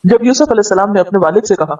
جب یوسف علیہ السلام نے اپنے والد سے کہا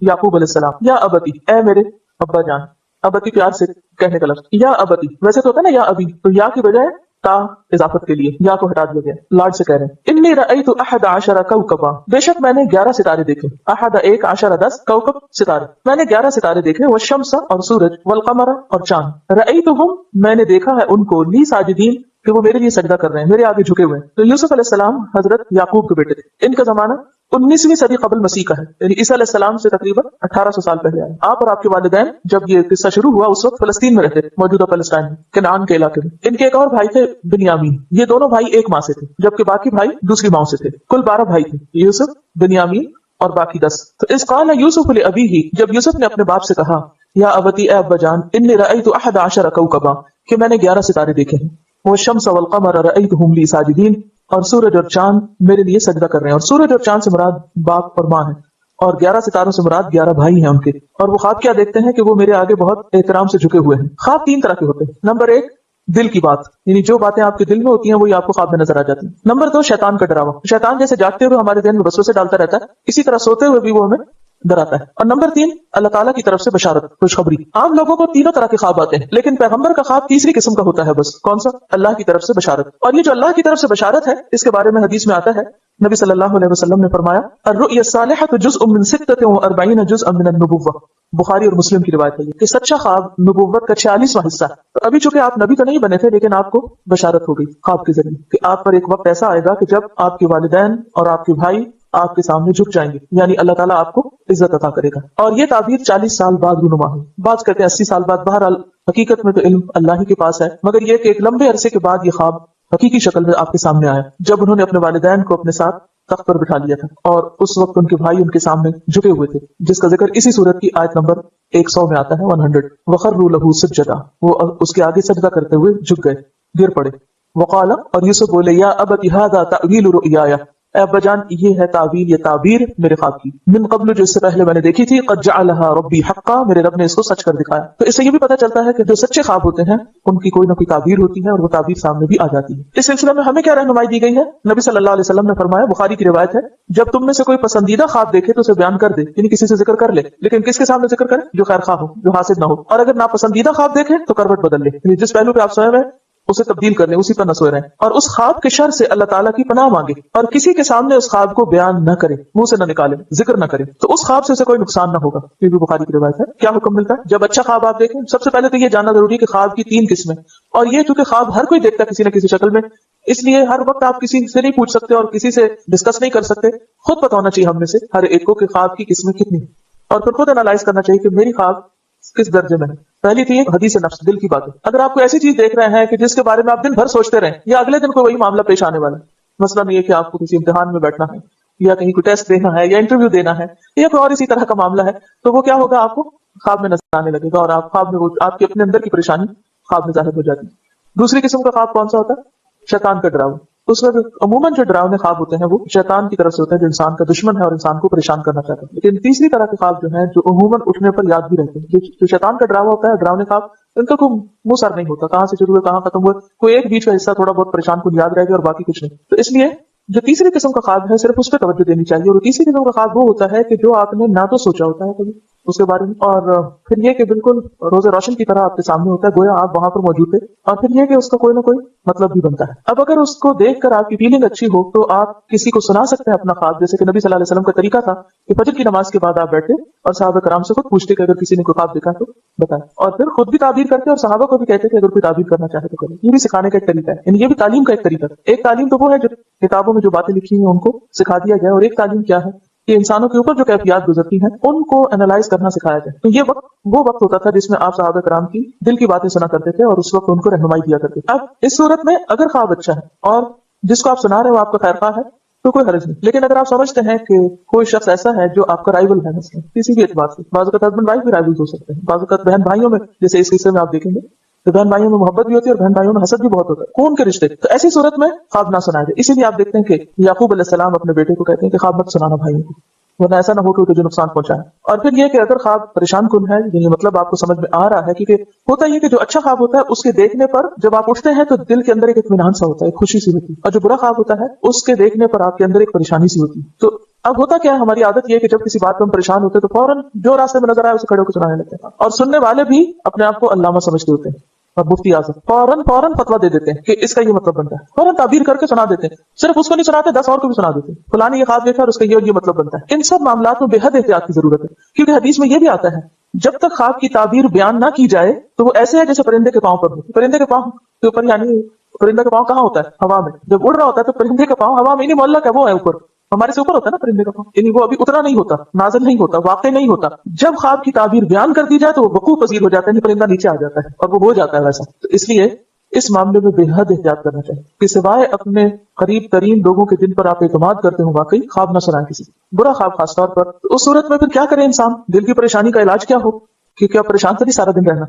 یعقوب علیہ السلام یا ابتی، اے میرے ابا جان، ابتی پیار سے کہنے کا لفظ، یا ابتی ویسے تو ہوتا ہے نا یا ابی، تو یا کی بجائے تا اضافت کے لیے یا کو ہٹا دیا گیا، لاڈ سے کہہ رہے ہیں انی رأیت احد عشر کوکبا، بے شک میں نے 11 ستارے دیکھے، احد ایک، عشر 10، کوکب ستارے، میں نے 11 ستارے دیکھے، والشمس اور سورج، والقمر اور چاند، رأیتہم میں نے دیکھا ہے ان کو، لی ساجدین کہ وہ میرے لیے سجدہ کر رہے ہیں، میرے آگے جھکے ہوئے ہیں۔ تو یوسف علیہ السلام حضرت یعقوب کے بیٹے تھے، ان کا زمانہ 19ویں صدی قبل مسیح کا ہے، یعنی عیسیٰ علیہ السلام سے تقریباً 1800 سال پہلے آئے۔ آپ اور آپ کے والدین جب یہ قصہ شروع ہوا اس وقت فلسطین میں رہتے تھے، موجودہ فلسطین میں، کنعان کے علاقے میں۔ ان کے ایک اور بھائی تھے بنیامین، یہ دونوں بھائی ایک ماں سے تھے، جبکہ باقی بھائی دوسری ماں سے تھے۔ کل 12 بھائی تھے، یوسف، بنیامین اور باقی 10۔ تو اس قال یوسف لابیہ، جب یوسف نے اپنے باپ سے کہا یا ابتی، اے ابا جان، انی رأیت احد عشر کوکبا کہ میں نے 11 ستارے دیکھے ہیں، والشمس والقمر رأیتہم لی ساجدین اور سورج اور چاند میرے لیے سجدہ کر رہے ہیں۔ اور سورج اور چاند سے مراد باپ اور ماں ہے، اور 11 ستاروں سے مراد 11 بھائی ہیں ان کے۔ اور وہ خواب کیا دیکھتے ہیں کہ وہ میرے آگے بہت احترام سے جھکے ہوئے ہیں۔ خواب 3 طرح کے ہوتے ہیں۔ نمبر 1 دل کی بات، یعنی جو باتیں آپ کے دل میں ہوتی ہیں وہی آپ کو خواب میں نظر آ جاتی ہیں۔ نمبر 2 شیطان کا ڈراوا، شیطان جیسے جاگتے ہوئے ہمارے ذہن میں وسوسے ڈالتا رہتا ہے، اسی طرح سوتے ہوئے بھی وہ ہمیں ڈراتا ہے۔ اور نمبر 3 اللہ تعالیٰ کی طرف سے بشارت، خوشخبری۔ عام لوگوں کو تینوں طرح کے خواب آتے ہیں، لیکن پیغمبر کا خواب تیسری قسم کا ہوتا ہے بس، کون سا؟ اللہ کی طرف سے بشارت۔ اور یہ جو اللہ کی طرف سے بشارت ہے، اس کے بارے میں حدیث میں آتا ہے، نبی صلی اللہ علیہ وسلم نے فرمایا الرؤیا الصالحۃ جزء من 46 جزءا من النبوۃ، بخاری اور مسلم کی روایت ہے کہ سچا خواب نبوت کا 46واں حصہ ہے۔ تو ابھی چونکہ آپ نبی تو نہیں بنے تھے، لیکن آپ کو بشارت ہو گئی خواب کے ذریعے کہ آپ پر ایک وقت ایسا آئے گا کہ جب آپ کے والدین اور آپ کے بھائی آپ کے سامنے جھک جائیں گے، یعنی اللہ تعالیٰ آپ کو عزت عطا کرے گا۔ اور یہ تعبیر 40 سال بعد رونما ہوئی، بعض کہتے ہیں 80 سال بعد۔ بہرحال حقیقت میں تو علم اللہ ہی کے پاس ہے، مگر یہ کہ ایک لمبے عرصے کے بعد یہ خواب حقیقی شکل میں آپ کے سامنے آیا، جب انہوں نے اپنے والدین کو اپنے ساتھ تخت پر بٹھا لیا تھا، اور اس وقت ان کے بھائی ان کے سامنے جھکے ہوئے تھے، جس کا ذکر اسی صورت کی آیت نمبر 100 میں آتا ہے، 100۔ وَخَرُّوا لَهُ سُجَّدًا، وہ اس کے آگے سجدہ کرتے ہوئے جھک گئے، گر پڑے۔ وقال، اور یوسف بولے یا ابت ھذا تأویل رؤیایا، اے ابا جان یہ ہے تعویل، یہ تعبیر میرے خواب کی، من قبل جو اس سے پہلے میں نے دیکھی تھی، قد جعلها ربی حقا، میرے رب نے اس کو سچ کر دکھایا۔ تو اس سے یہ بھی پتہ چلتا ہے کہ جو سچے خواب ہوتے ہیں ان کی کوئی نہ کوئی تعبیر ہوتی ہے، اور وہ تعبیر سامنے بھی آ جاتی ہے۔ اس سلسلے میں ہمیں کیا رہنمائی دی گئی ہے؟ نبی صلی اللہ علیہ وسلم نے فرمایا، بخاری کی روایت ہے، جب تم میں سے کوئی پسندیدہ خواب دیکھے تو اسے بیان کر دے، یعنی کسی سے ذکر کر لے، لیکن کس کے سامنے ذکر کرے؟ جو خیر خواہ ہو، جو حاسد نہ ہو۔ اور اگر ناپسندیدہ خواب دیکھے تو کروٹ بدل لے، یعنی جس پہلو پہ آپ سوئے ہوئے اسے تبدیل کر لیں، اسی پر نہ سوئے رہیں، اور اس خواب کے شر سے اللہ تعالیٰ کی پناہ مانگے، اور کسی کے سامنے اس خواب کو بیان نہ کرے، منہ سے نہ نکالے، ذکر نہ کرے، تو اس خواب سے اسے کوئی نقصان نہ ہوگا۔ یہ بھی بخاری کی روایت ہے۔ کیا حکم ملتا ہے جب اچھا خواب آپ دیکھیں؟ سب سے پہلے تو یہ جاننا ضروری ہے کہ خواب کی 3 قسمیں، اور یہ چونکہ خواب ہر کوئی دیکھتا ہے کسی نہ کسی شکل میں، اس لیے ہر وقت آپ کسی سے نہیں پوچھ سکتے اور کسی سے ڈسکس نہیں کر سکتے، خود پتہ ہونا چاہیے ہم میں سے ہر ایک کو کہ خواب کی قسمیں کتنی، اور پھر خود انالائز کرنا چاہیے کہ میری خواب کس درجے میں ہے۔ پہلی تھی حدیث نفس، دل کی باتیں۔ اگر آپ کو ایسی چیز دیکھ رہے ہیں کہ جس کے بارے میں آپ دن بھر سوچتے رہیں، یا اگلے دن کو وہی معاملہ پیش آنے والا ہے، مثلاً یہ کہ آپ کو کسی امتحان میں بیٹھنا ہے، یا کہیں کوئی ٹیسٹ دینا ہے، یا انٹرویو دینا ہے، یا کوئی اور اسی طرح کا معاملہ ہے، تو وہ کیا ہوگا؟ آپ کو خواب میں نظر آنے لگے گا، اور آپ خواب میں آپ کے اپنے اندر کی پریشانی خواب میں ظاہر ہو جاتی ہے۔ دوسری قسم کا خواب کون سا ہوتا ہے؟ شیطان کا ڈراوا۔ اس میں عموماً جو ڈراؤنے خواب ہوتے ہیں وہ شیطان کی طرف سے ہوتے ہیں، جو انسان کا دشمن ہے اور انسان کو پریشان کرنا چاہتا ہے۔ لیکن تیسری طرح کے خواب جو ہیں، جو عموماً اٹھنے پر یاد بھی رہتے ہیں، جو شیطان کا ڈراوا ہوتا ہے، ڈراؤنے خواب، ان کا کوئی منہ سر نہیں ہوتا، کہاں سے شروع ہوئے کہاں ختم ہوئے، کوئی ایک بیچ کا حصہ تھوڑا بہت پریشان کو یاد رہے گا اور باقی کچھ نہیں۔ تو اس لیے جو تیسری قسم کا خواب ہے صرف اس پہ توجہ دینی چاہیے۔ اور تیسری قسم کا خواب وہ ہوتا ہے کہ جو آپ نے نہ تو سوچا ہوتا ہے کبھی اس کے بارے میں، اور پھر یہ کہ بالکل روز روشن کی طرح آپ کے سامنے ہوتا ہے، گویا آپ وہاں پر موجود تھے، اور پھر یہ کہ اس کا کوئی نہ کوئی مطلب بھی بنتا ہے۔ اب اگر اس کو دیکھ کر آپ کی فیلنگ اچھی ہو تو آپ کسی کو سنا سکتے ہیں اپنا خواب، جیسے کہ نبی صلی اللہ علیہ وسلم کا طریقہ تھا کہ فجر کی نماز کے بعد آپ بیٹھے اور صحابہ کرام سے خود پوچھتے کہ اگر کسی نے کوئی خواب دیکھا تو بتائیں، اور پھر خود بھی تعبیر کرتے اور صحابہ کو بھی کہتے کہ اگر کوئی تعبیر کرنا چاہے تو کرے۔ یہ بھی سکھانے کا ایک طریقہ ہے، یعنی یہ بھی تعلیم کا ایک طریقہ ہے۔ ایک تعلیم تو وہ ہے جو کتابوں میں جو باتیں لکھی ہیں ان کو سکھا دیا جائے، اور ایک تعلیم کیا ہے کہ انسانوں کے اوپر جو کیفیات گزرتی ہیں ان کو انالائز کرنا سکھایا جائے۔ تو یہ وقت وہ وقت ہوتا تھا جس میں آپ صحابہ کرام کی دل کی باتیں سنا کرتے تھے اور اس وقت ان کو رہنمائی دیا کرتے تھے۔ اب اس صورت میں اگر خواب اچھا ہے اور جس کو آپ سنا رہے ہو آپ کا خیر خواہ ہے تو کوئی حرج نہیں، لیکن اگر آپ سمجھتے ہیں کہ کوئی شخص ایسا ہے جو آپ کا رائیول ہے، مثلا کسی بھی اعتبار سے، بعض اوقات ہسبینڈ وائف بھی رائیول ہو سکتے ہیں، بعض اوقات بہن بھائیوں میں، جیسے اس قصے میں آپ دیکھیں گے تو بہن بھائیوں میں محبت بھی ہوتی ہے اور بہن بھائیوں میں حسد بھی بہت ہوتا ہے، خون کے رشتے۔ تو ایسی صورت میں خواب نہ سنایا جائے۔ اسی لیے آپ دیکھتے ہیں کہ یعقوب علیہ السلام اپنے بیٹے کو کہتے ہیں کہ خواب مت سنانا بھائیوں کو، ورنہ ایسا نہ ہو کہ تجھے نقصان پہنچائے۔ اور پھر یہ کہ اگر خواب پریشان کن ہے، یعنی مطلب آپ کو سمجھ میں آ رہا ہے، کیونکہ ہوتا یہ کہ جو اچھا خواب ہوتا ہے اس کے دیکھنے پر جب آپ اٹھتے ہیں تو دل کے اندر ایک اطمینان سا ہوتا ہے، ایک خوشی سی ہوتی ہے، اور جو برا خواب ہوتا ہے اس کے دیکھنے پر آپ کے اندر ایک پریشانی سی ہوتی ہے۔ تو اب ہوتا کیا ہے، ہماری عادت یہ ہے کہ جب کسی بات پہ ہم پریشان ہوتے ہیں تو فوراً جو راستے میں نظر آئے اسے کھڑے ہو کے سنانے لگتے ہیں، اور سننے والے بھی اپنے آپ کو علامہ سمجھتے ہوتے ہیں اور مفتی اعظم، فوراً فتویٰ دے دیتے ہیں کہ اس کا یہ مطلب بنتا ہے، فوراً تعبیر کر کے سنا دیتے ہیں، صرف اس کو نہیں سناتے 10 اور کو بھی سنا دیتے ہیں، فلاں نے یہ خواب دیکھا اور اس کا یہ مطلب بنتا ہے۔ ان سب معاملات میں بے حد احتیاط کی ضرورت ہے، کیونکہ حدیث میں یہ بھی آتا ہے جب تک خواب کی تعبیر بیان نہ کی جائے تو وہ ایسے ہے جیسے پرندے کے پاؤں پر ہو۔ پرندے کے پاؤں کے اوپر یعنی پرندے کا پاؤں کہاں ہوتا ہے؟ ہوا میں۔ جب اڑ رہا ہوتا ہے تو پرندے کا پاؤں ہوا میں نہیں، معلق ہے، وہ ہے اوپر، ہمارے سے اوپر ہوتا ہے نا پرندے کا پاؤں، یعنی وہ ابھی اترا نہیں ہوتا، نازل نہیں ہوتا، واقع نہیں ہوتا۔ جب خواب کی تعبیر بیان کر دی جائے تو وہ وقوع پذیر ہو جاتا ہے، یعنی پرندہ نیچے آ جاتا ہے اور وہ ہو جاتا ہے ویسا۔ تو اس لیے اس معاملے میں بے حد احتیاط کرنا چاہیے کہ سوائے اپنے قریب ترین لوگوں کے جن پر آپ اعتماد کرتے ہوں واقعی خواب نہ سنائیں کسی برا خواب، خاص طور پر۔ تو اس صورت میں پھر کیا کرے انسان؟ دل کی پریشانی کا علاج کیا ہو؟ کیونکہ آپ پریشان تو نہیں سارا دن رہنا،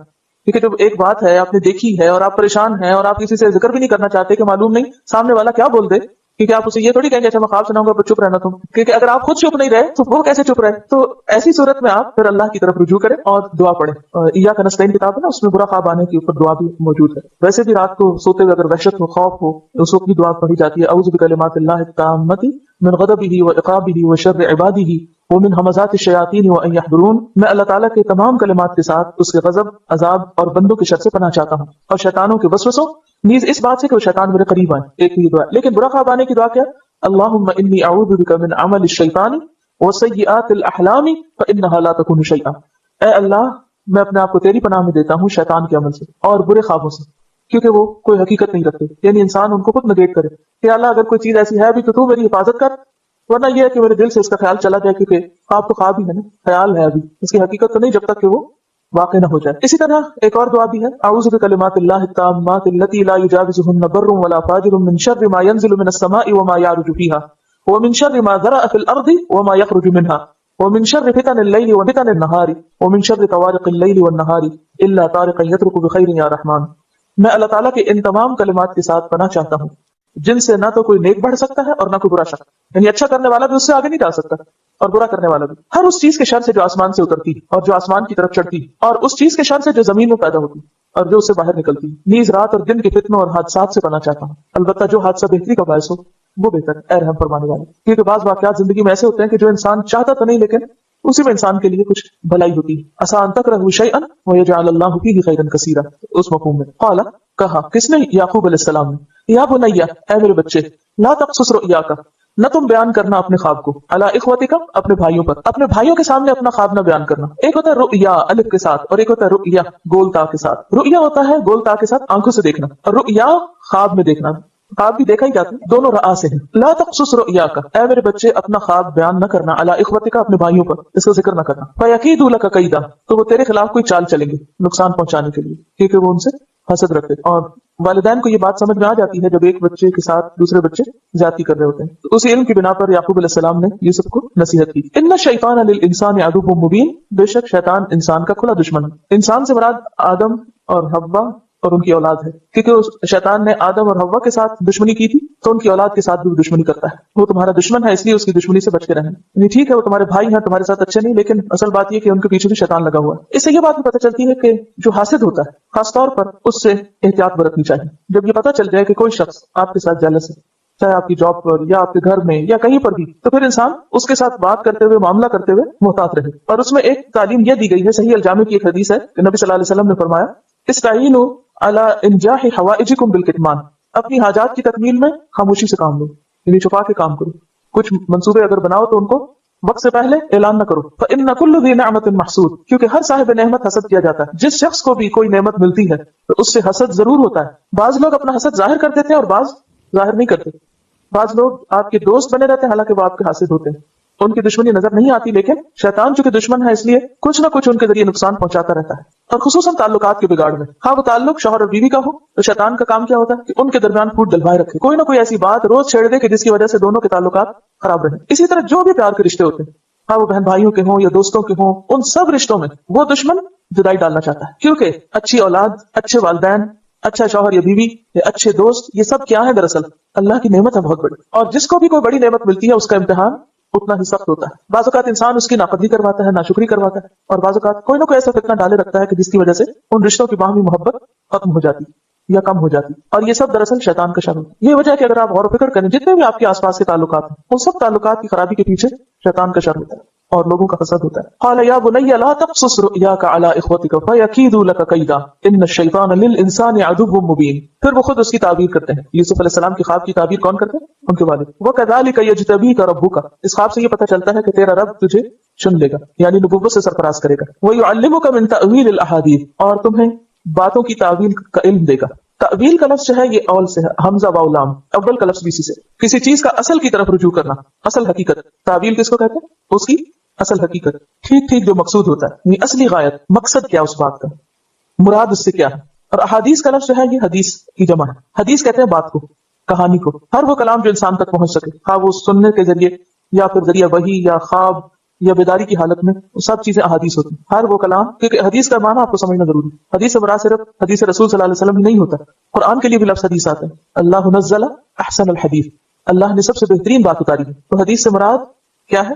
کیونکہ جب ایک بات ہے آپ نے دیکھی ہے اور آپ پریشان ہیں اور آپ کسی سے ذکر بھی نہیں کرنا چاہتے کہ معلوم نہیں سامنے والا کیا بول دے، کیونکہ آپ اسے یہ تھوڑی کہیں گے اچھا میں خواب سناؤں گا پر چپ رہنا تم، کیونکہ اگر آپ خود چپ نہیں رہے تو وہ کیسے چپ رہے؟ تو ایسی صورت میں آپ پھر اللہ کی طرف رجوع کریں اور دعا پڑھیں۔ ایاک نستعین کتاب ہے نا، اس میں برا خواب آنے کے اوپر دعا بھی موجود ہے۔ ویسے بھی رات کو سوتے ہوئے اگر وحشت ہو، خوف ہو، تو اس وقت بھی دعا پڑھی جاتی ہے، اعوذ بکلمات اللہ التامۃ من غضبہ وعقابہ وشر عبادہ ومن همزات الشیاطین وان یحضرون۔ میں اللہ تعالیٰ کے تمام کلمات کے ساتھ اس کے غضب، عذاب اور بندوں کے شر سے پناہ چاہتا ہوں، اور شیطانوں کے وسوسوں، نیز اس بات سے کہ وہ شیطان میرے قریب آئیں۔ ایک ہی دعا ہے، لیکن برا خواب آنے کی دعا کیا؟ اللہم انی اعوذ بک من عمل الشیطان وسیئات الاحلام فانها لا تکون شیئا۔ اے اللہ میں اپنے آپ کو تیری پناہ میں دیتا ہوں شیطان کے عمل سے اور برے خوابوں سے، کیونکہ وہ کوئی حقیقت نہیں رکھتے، یعنی انسان ان کو خود نگیٹ کرے کہ اللہ اگر کوئی چیز ایسی ہے بھی تو تو میری حفاظت کر، ورنہ یہ ہے کہ میرے دل سے اس کا خیال چلا جائے، کیونکہ خواب تو خواب ہی ہے نا، خیال ہے، ابھی اس کی حقیقت تو نہیں جب تک کہ وہ واقع نہ ہو جائے۔ اسی طرح ایک اور دعا بھی ہے، اعوذ بکلمات اللہ التامات التی لا یجاوزہن بر ولا فاجر من شر ما ينزل من السماء وما يعرج فيها ومن شر ما ذرأ في الارض وما يخرج منها ومن شر فتن الليل وفتن النهار ومن شر طوارق الليل والنهار الا طارقا يترك بخير یا رحمان۔ میں اللہ تعالیٰ کے ان تمام کلمات کے ساتھ پناہ چاہتا ہوں جن سے نہ تو کوئی نیک بڑھ سکتا ہے اور نہ کوئی برا شخص، یعنی اچھا کرنے والا بھی اس سے آگے نہیں جا سکتا اور برا کرنے والا بھی، ہر اس چیز کے شر سے جو آسمان سے اترتی اور جو آسمان کی طرف چڑھتی، اور اس چیز کے شر سے جو زمین میں پیدا ہوتی اور جو اس سے باہر نکلتی، نیز رات اور دن کے فتنوں اور حادثات سے پناہ چاہتا ہوں، البتہ جو حادثہ بہتری کا باعث ہو وہ بہتر ہے، اے رحم فرمانے والے۔ کیونکہ بعض واقعات زندگی میں ایسے ہوتے ہیں کہ جو انسان چاہتا تو نہیں لیکن اسی میں انسان کے لیے کچھ بھلائی ہوتی ہے۔ عسیٰ ان تکرہوا شیئا ویجعل اللہ فیہ خیرا کثیرا، اس مفہوم میں قال کہا کس نے؟ یعقوب علیہ السلام نے، یا بنیا اے میرے بچے، لا تقصص رؤیاک نہ تم بیان کرنا اپنے خواب کو، علی اخوتک اپنے بھائیوں پر، اپنے بھائیوں کے سامنے اپنا خواب نہ بیان کرنا۔ ایک ہوتا ہے رؤیا الف کے ساتھ اور ایک ہوتا ہے رؤیا گول تا کے ساتھ۔ رؤیا ہوتا ہے گول تا کے ساتھ آنکھوں سے دیکھنا، اور رؤیا خواب میں دیکھنا، خواب بھی دیکھا ہی جاتا ہے، دونوں رآ سے ہیں۔ لا تقصص رؤیاک اے میرے بچے اپنا خواب بیان نہ کرنا، علی اخوتک اپنے بھائیوں پر، اس کا ذکر نہ کرنا، فیکیدوا لک کیدا تو وہ تیرے خلاف کوئی چال چلیں گے نقصان پہنچانے کے لیے، کیونکہ وہ ان سے حسد رکھتے۔ اور والدین کو یہ بات سمجھ میں آ جاتی ہے جب ایک بچے کے ساتھ دوسرے بچے زیادتی کر رہے ہوتے ہیں، تو اس علم کی بنا پر یعقوب علیہ السلام نے یوسف کو نصیحت کی، ان الشیطان للانسان عدو مبین، بے شک شیطان انسان کا کھلا دشمن ہے۔ انسان سے مراد آدم اور حوا اور ان کی اولاد ہے، کیونکہ اس شیطان نے آدم اور حوا کے ساتھ دشمنی کی تھی تو ان کی اولاد کے ساتھ بھی دشمنی کرتا ہے، وہ تمہارا دشمن ہے، اس لیے اس کی دشمنی سے بچ کے رہنا۔ یعنی ٹھیک ہے وہ تمہارے بھائی ہیں، تمہارے ساتھ اچھے نہیں، لیکن اصل بات یہ کہ ان کے پیچھے بھی شیطان لگا ہوا ہے۔ اس سے یہ بات بھی پتہ چلتی ہے کہ جو حاسد ہوتا ہے خاص طور پر اس سے احتیاط برتنی چاہیے۔ جب یہ پتہ چل جائے کہ کوئی شخص آپ کے ساتھ جیلس ہے، چاہے آپ کی جاب پر یا آپ کے گھر میں یا کہیں پر بھی، تو پھر انسان اس کے ساتھ بات کرتے ہوئے، معاملہ کرتے ہوئے محتاط رہے۔ اور اس میں ایک تعلیم یہ دی گئی ہے، صحیح الجامع کی ایک حدیث ہے کہ نبی صلی اللہ علیہ وسلم نے فرمایا استعینوا علی انجاح حوائجکم بالکتمان، اپنی حاجات کی تکمیل میں خاموشی سے کام لو، یعنی چھپا کے کام کرو۔ کچھ منصوبے اگر بناؤ تو ان کو وقت سے پہلے اعلان نہ کرو، فإن كل ذی نعمت محسود، کیونکہ ہر صاحب نعمت حسد کیا جاتا ہے۔ جس شخص کو بھی کوئی نعمت ملتی ہے تو اس سے حسد ضرور ہوتا ہے۔ بعض لوگ اپنا حسد ظاہر کر دیتے ہیں اور بعض ظاہر نہیں کرتے۔ بعض لوگ آپ کے دوست بنے رہتے ہیں حالانکہ وہ آپ کے حاسد ہوتے ہیں، ان کی دشمنی نظر نہیں آتی، لیکن شیطان چونکہ دشمن ہے اس لیے کچھ نہ کچھ ان کے ذریعے نقصان پہنچاتا رہتا ہے، اور خصوصاً تعلقات کے بگاڑ میں، ہاں وہ تعلق شوہر اور بیوی کا ہو تو شیطان کا کام کیا ہوتا ہے کہ ان کے درمیان پھوٹ ڈلوائے رکھے، کوئی نہ کوئی ایسی بات روز چھیڑ دے کہ جس کی وجہ سے دونوں کے تعلقات خراب رہیں۔ اسی طرح جو بھی پیار کے رشتے ہوتے ہیں، ہاں وہ بہن بھائیوں کے ہوں یا دوستوں کے ہوں، ان سب رشتوں میں وہ دشمن جدائی ڈالنا چاہتا ہے، کیونکہ اچھی اولاد، اچھے والدین، اچھا شوہر یا بیوی یا اچھے دوست، یہ سب کیا ہے؟ دراصل اللہ کی نعمت ہے بہت بڑی، اور جس کو بھی کوئی بڑی نعمت ملتی ہے اس کا امتحان اتنا ہی سخت ہوتا ہے۔ بعض اوقات انسان اس کی ناقدری کرواتا ہے، ناشکری کرواتا ہے، اور بعض اوقات کوئی نہ کوئی ایسا فتنہ ڈالے رکھتا ہے کہ جس کی وجہ سے ان رشتوں کی باہمی محبت ختم ہو جاتی ہے۔ یا کم ہو جاتی. اور یہ سب دراصل شیطان کا شر ہے. یہ وجہ ہے کہ اگر آپ غور و فکر کریں جتنے بھی آپ کے آس پاس کے تعلقات ہیں ان سب تعلقات کی خرابی کے پیچھے شیطان کا شر ہوتا ہے اور لوگوں کا حسد ہوتا ہے. قال یا بنی لا تقصص رؤیاک علی اخوتک فیکیدوا لک کیدا ان الشیطان للانسان عدو مبین. پھر وہ خود اس کی تعبیر کرتے ہیں. یوسف علیہ السلام کی خواب کی تعبیر کون کرتے ہیں؟ ان کے والد. وکذالک یجتبیک ربک. اس خواب سے یہ پتہ چلتا ہے کہ تیرا رب تجھے چن لے گا یعنی نبوت سے سرفراز کرے گا. ویعلمک من تأویل الاحادیث. اور تمہیں باتوں کی تعویل کا علم دے گا. تعویل کا لفظ جو ہے یہ اول سے ہے حمزہ واو لام. اول کا لفظ بیسی سے کسی چیز کا اصل کی طرف رجوع کرنا اصل حقیقت. تعویل کس کو کہتے ہیں؟ اس کی اصل حقیقت ٹھیک ٹھیک جو مقصود ہوتا ہے یعنی اصلی غایت مقصد کیا اس بات کا مراد اس سے کیا ہے. اور احادیث کا لفظ جو ہے یہ حدیث کی جمع ہے. حدیث کہتے ہیں بات کو کہانی کو ہر وہ کلام جو انسان تک پہنچ سکے خواہ وہ سننے کے ذریعے یا پھر ذریعہ وحی یا خواب یا بیداری کی حالت میں سب چیزیں احادیث ہوتی ہیں. ہر وہ کلام کیونکہ حدیث کا معنی آپ کو سمجھنا ضروری ہے. حدیث سے مراد صرف حدیث رسول صلی اللہ علیہ وسلم ہی نہیں ہوتا. قرآن کے لیے بھی لفظ حدیث آتا ہے. اللہ نزل احسن الحدیث. اللہ نے سب سے بہترین بات اتاری ہے. تو حدیث سے مراد کیا ہے؟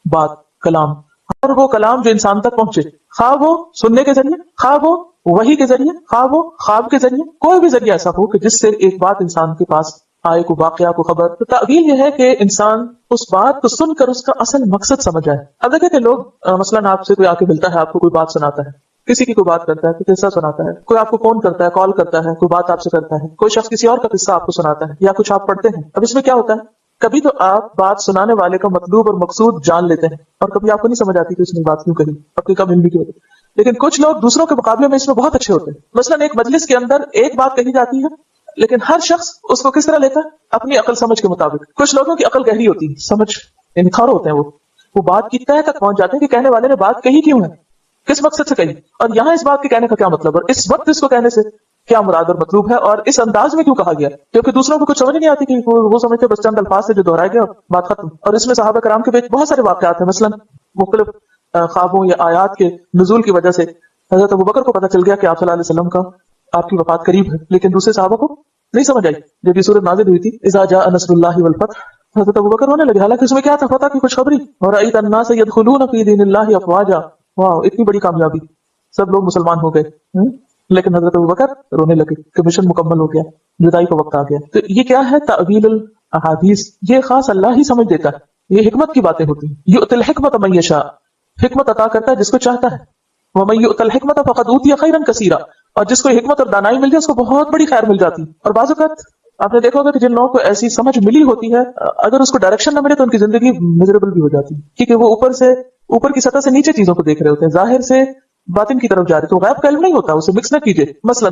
بات کلام. ہر وہ کلام جو انسان تک پہنچے خواہ وہ سننے کے ذریعے خواہ وہ وحی کے ذریعے خواہ وہ خواب کے ذریعے کوئی بھی ذریعہ ایسا ہو کہ جس سے ایک بات انسان کے پاس آئے کو واقعہ کو خبر. تو تعویل یہ ہے کہ انسان اس بات کو سن کر اس کا اصل مقصد سمجھ آئے. اب دیکھیں کہ لوگ مثلاً آپ سے کوئی آ کے ملتا ہے آپ کو کوئی بات سناتا ہے کسی کی کوئی بات کرتا ہے کوئی قصہ سناتا ہے کوئی آپ کو فون کرتا ہے کال کرتا ہے کوئی بات آپ سے کرتا ہے کوئی شخص کسی اور کا قصہ آپ کو سناتا ہے یا کچھ آپ پڑھتے ہیں. اب اس میں کیا ہوتا ہے کبھی تو آپ بات سنانے والے کا مطلوب اور مقصود جان لیتے ہیں اور کبھی آپ کو نہیں سمجھ آتی کہ اس نے بات کیوں کہی اپنی کم علمی کی ہوتی. لیکن کچھ لوگ دوسروں کے مقابلے میں اس میں بہت اچھے ہوتے ہیں. مثلاً ایک مجلس کے اندر ایک بات کہی جاتی ہے لیکن ہر شخص اس کو کس طرح لیتا ہے اپنی عقل سمجھ کے مطابق. کچھ لوگوں کی عقل گہری ہوتی ہے سمجھ انخار ہوتے ہیں وہ بات کی تہہ تک پہنچ جاتے ہیں کہ کہنے والے نے بات کہی کیوں ہے کس مقصد سے کہی اور یہاں اس بات کے کہنے کا کیا مطلب اور اس وقت اس کو کہنے سے کیا مراد اور مطلوب ہے اور اس انداز میں کیوں کہا گیا. کیونکہ دوسروں کو کچھ سمجھ نہیں آتی کہ وہ سمجھتے بس چند الفاظ سے جو دہرائے گیا بات ختم. اور اس میں صحابہ کرام کے بیچ بہت سارے واقعات ہیں. مثلاً مختلف خوابوں یا آیات کے نزول کی وجہ سے حضرت ابوبکر کو پتہ چل گیا کہ آپ صلی اللہ علیہ وسلم کا آپ کی وفات قریب ہے لیکن دوسرے صحابہ کو نہیں سمجھ آئی. جب یہ سورت نازل ہوئی تھی اذا جاء نصر اللہ والفتح حضرت ابوبکر ہونے لگے حالانکہ اس میں کیا تھا فتح کی خوشخبری ورأیت الناس يدخلون فی دین اللہ افواجا. واو اتنی بڑی کامیابی سب لوگ مسلمان ہو گئے. لیکن حضرت ابوبکر رونے لگے کہ مشن مکمل ہو گیا جدائی کا وقت آ گیا. تو یہ کیا ہے تعویل الاحادیث یہ خاص اللہ ہی سمجھ دیتا ہے. یہ حکمت کی باتیں ہوتی ہیں. یؤتی الحکمت من یشاء حکمت عطا کرتا ہے جس کو چاہتا ہے. ومن یؤت الحکمت فقد اوتی خیرا کثیرا اور جس کو حکمت اور دانائی مل جائے اس کو بہت بڑی خیر مل جاتی. اور بعض اوقات آپ نے دیکھا ہوگا کہ جن لوگوں کو ایسی سمجھ ملی ہوتی ہے اگر اس کو ڈائریکشن نہ ملے تو ان کی زندگی میزریبل بھی ہو جاتی ہے کیونکہ وہ اوپر کی سطح سے نیچے چیزوں کو دیکھ رہے ہوتے ہیں ظاہر سے باطن کی طرف جا رہے تو غیب کا علم نہیں ہوتا اسے مکس نہ کیجیے. مثلا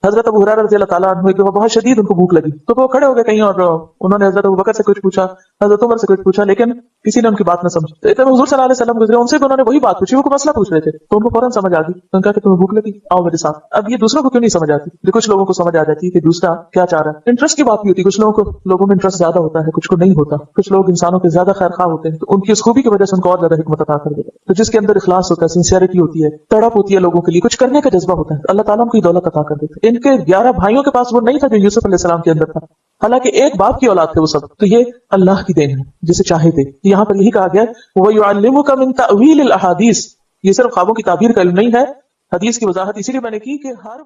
حضرت ابو ہریرہ رضی اللہ تعالیٰ عنہ ایک بہت شدید ان کو بھوک لگی تو وہ کھڑے ہو گئے کہیں اور انہوں نے حضرت ابوبکر سے کچھ پوچھا حضرت عمر سے کچھ پوچھا لیکن کسی نے ان کی بات نہ سمجھی. تو اتنے حضور صلی اللہ علیہ وسلم گزرے ان سے بھی انہوں نے وہی بات پوچھی وہ کوئی مسئلہ پوچھ رہے تھے تو ان کو فوراً سمجھ آ گئی. تو ان کا کہ تمہیں بھوک لگی آؤ میرے ساتھ. اب یہ دوسروں کو کیوں نہیں سمجھ آتی کہ کچھ لوگوں کو سمجھ آ جاتی ہے کہ دوسرا کیا چاہ رہا ہے. انٹرسٹ کی بات بھی ہوتی ہے. کچھ لوگوں کو لوگوں میں انٹرسٹ زیادہ ہوتا ہے کچھ کو نہیں ہوتا. کچھ لوگ انسانوں کے زیادہ خیر خواہ ہوتے ہیں تو ان کی اس خوبی کی وجہ سے ان کو اور زیادہ حکمت عطا کر دیتا ہے. تو جس کے اندر اخلاص ہوتا ہے سنسیئرٹی ہوتی ہے تڑپ ہوتی ہے لوگوں کے لیے کچھ کرنے کا جذبہ ہوتا ہے اللہ تعالیٰ ان کی دولت عطا کر دیتا ہے. ان کے 11 بھائیوں کے پاس وہ نہیں تھا جو یوسف علیہ السلام کے اندر تھا حالانکہ ایک باپ کی اولاد تھے وہ سب. تو یہ اللہ کی دین ہے جسے چاہے تھے. یہاں پر یہی کہا گیا وَيُعَلِّمُكَ مِن تَأْوِيلِ الْأَحَادِيثِ یہ صرف خوابوں کی تعبیر کا علم نہیں ہے. حدیث کی وضاحت اسی لیے میں نے کی کہ ہر